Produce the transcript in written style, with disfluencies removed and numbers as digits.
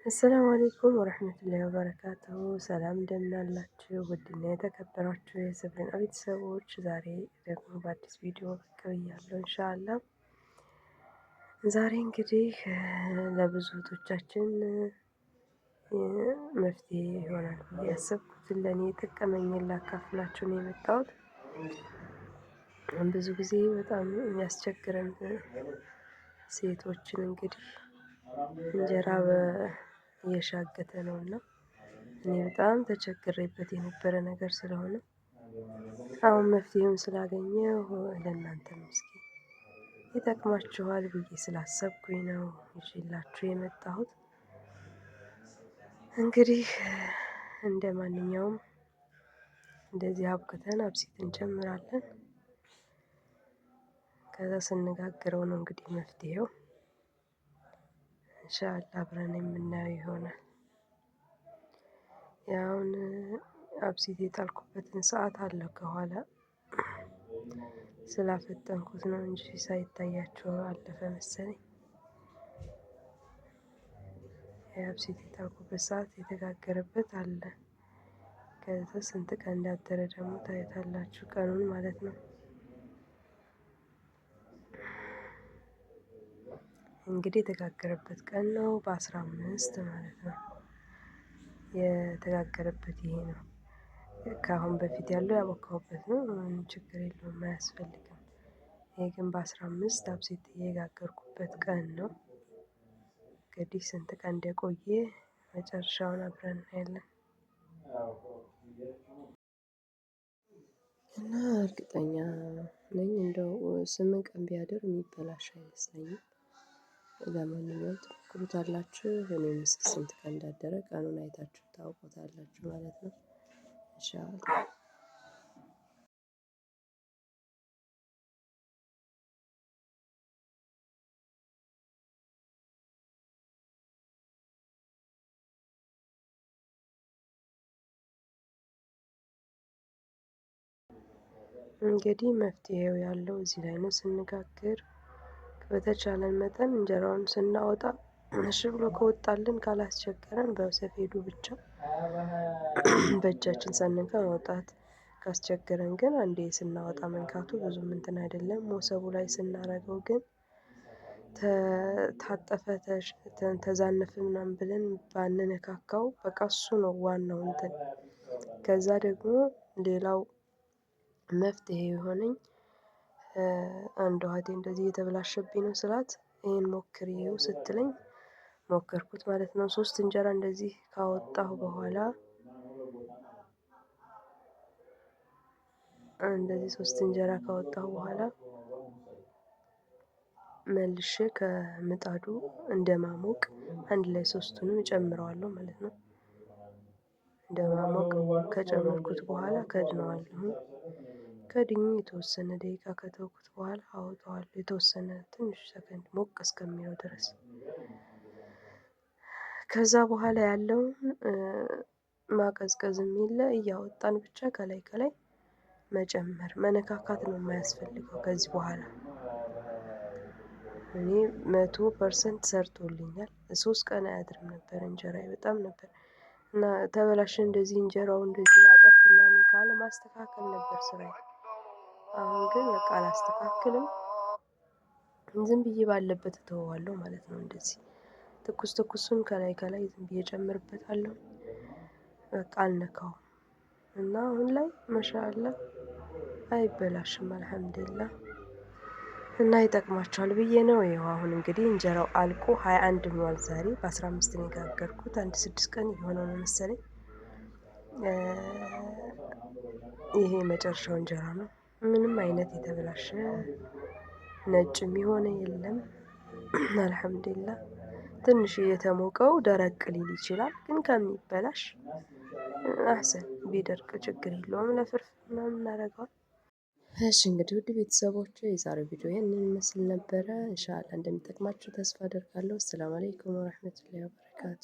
አሰላሙ አለይኩም ወረህመቱላሂ ወበረካቱሁ። ሰላም እንደምን አላችሁ? ውድና የተከበራችሁ የሰብሪና ቤተሰቦች ዛሬ ደግሞ በአዲስ ቪዲዮ ብቅ ብያለሁ ኢንሻአላህ። ዛሬ እንግዲህ ለብዙ እህቶቻችን መፍትሄ ይሆናል ብዬ ያሰብኩትን ለእኔ የጠቀመኝን ላካፍላችሁ ነው የመጣሁት። ብዙ ጊዜ በጣም የሚያስቸግረን ሴቶችን እንግዲህ እንጀራ እየሻገተ ነው እና እኔ በጣም ተቸግሬበት የነበረ ነገር ስለሆነ አሁን መፍትሄውን ስላገኘሁ ለእናንተም እስኪ ይጠቅማችኋል ብዬ ስላሰብኩኝ ነው ይዤላችሁ የመጣሁት። እንግዲህ እንደ ማንኛውም እንደዚህ አብክተን አብሲት እንጨምራለን። ከዛ ስንጋግረው ነው እንግዲህ መፍትሄው ኢንሻአላህ አብረን የምናየው ይሆናል። ያውን አብሲት የጣልኩበትን ሰዓት አለ ከኋላ ስላፈጠንኩት ነው እንጂ ሳይታያችሁ አለፈ መሰለኝ። የአብሲት የጣልኩበት ሰዓት የተጋገረበት አለ። ከዛ ስንት ቀን እንዳደረ ደግሞ ታዩታላችሁ ቀኑን ማለት ነው። እንግዲህ የተጋገረበት ቀን ነው በ15 ማለት ነው። የተጋገረበት ይሄ ነው። ከአሁን በፊት ያለው ያቦካሁበት ነው። ችግር የለውም አያስፈልግም። ይሄ ግን በ15 አብሲት የጋገርኩበት ቀን ነው። እንግዲህ ስንት ቀን እንደቆየ መጨረሻውን አብረን እናያለን። እና እርግጠኛ ነኝ እንደው 8 ቀን ቢያድር የሚበላሽ አይመስለኝም። ለማንኛውም ትሞክሩታላችሁ። እኔም እስኪ ስንት ቀን እንዳደረ ቀኑን አይታችሁ ታውቁታላችሁ ማለት ነው ኢንሻአላህ። እንግዲህ መፍትሄው ያለው እዚህ ላይ ነው። ስንጋግር በተቻለን መጠን እንጀራውን ስናወጣ እሺ ብሎ ከወጣልን ካላስቸገረን በሰፌዱ ብቻ በእጃችን ሰንገን ማውጣት። ካስቸገረን ግን አንዴ ስናወጣ መንካቱ ብዙም እንትን አይደለም። ሞሰቡ ላይ ስናደርገው ግን ታጠፈ ተዛነፈ ምናምን ብለን ባንነካካው በቃ እሱ ነው ዋናው እንትን። ከዛ ደግሞ ሌላው መፍትሄ የሆነኝ አንዷ እህቴ እንደዚህ እየተበላሸብኝ ነው ስላት ይሄን ሞክሪው ስትለኝ ሞከርኩት ማለት ነው። 3 እንጀራ እንደዚህ ካወጣሁ በኋላ እንደዚህ 3 እንጀራ ካወጣሁ በኋላ መልሼ ከምጣዱ እንደማሞቅ አንድ ላይ 3ቱንም እጨምረዋለሁ ማለት ነው። እንደማሞቅ ከጨመርኩት በኋላ ከድነዋለሁ። ከድኜ የተወሰነ ደቂቃ ከተውኩት በኋላ አወጣዋለሁ። የተወሰነ ትንሽ ሰከንድ ሞቅ እስከሚለው ድረስ። ከዛ በኋላ ያለውን ማቀዝቀዝም የለ እያወጣን ብቻ ከላይ ከላይ መጨመር መነካካት ነው የማያስፈልገው። ከዚህ በኋላ እኔ 100% ሰርቶልኛል። 3 ቀን አያድርም ነበር እንጀራዬ በጣም ነበር እና ተበላሸ እንደዚህ እንጀራው እንደዚህ አጠፍ ምናምን ካለ ማስተካከል ነበር ስራዬ። አሁን ግን በቃ አላስተካክልም ዝም ብዬ ባለበት እተወዋለሁ ማለት ነው። እንደዚህ ትኩስ ትኩሱን ከላይ ከላይ ዝም ብዬ እጨምርበታለሁ። በቃ አልነካውም እና አሁን ላይ ማሻአላህ አይበላሽም አልሐምዱሊላህ። እና ይጠቅማችኋል ብዬ ነው። ይኸው አሁን እንግዲህ እንጀራው አልቆ 21 ሆኗል። ዛሬ በ15 ነው የጋገርኩት። አንድ 6 ቀን እየሆነው ነው መሰለኝ። ይሄ የመጨረሻው እንጀራ ነው። ምንም አይነት የተበላሸ ነጭም የሆነ የለም አልሐምዱሊላህ። ትንሽ የተሞቀው ደረቅ ሊል ይችላል ግን ከሚበላሽ አህሰን ቢደርቅ ችግር የለውም። ለፍርፍር ምናምን እናደርገዋለን። እሺ እንግዲህ ውድ ቤተሰቦቼ የዛሬው ቪዲዮ ይሄንን ይመስል ነበረ። ኢንሻአላህ እንደሚጠቅማችሁ ተስፋ አደርጋለሁ። ሰላም አለይኩም ወራህመቱላሂ ወበረካቱ።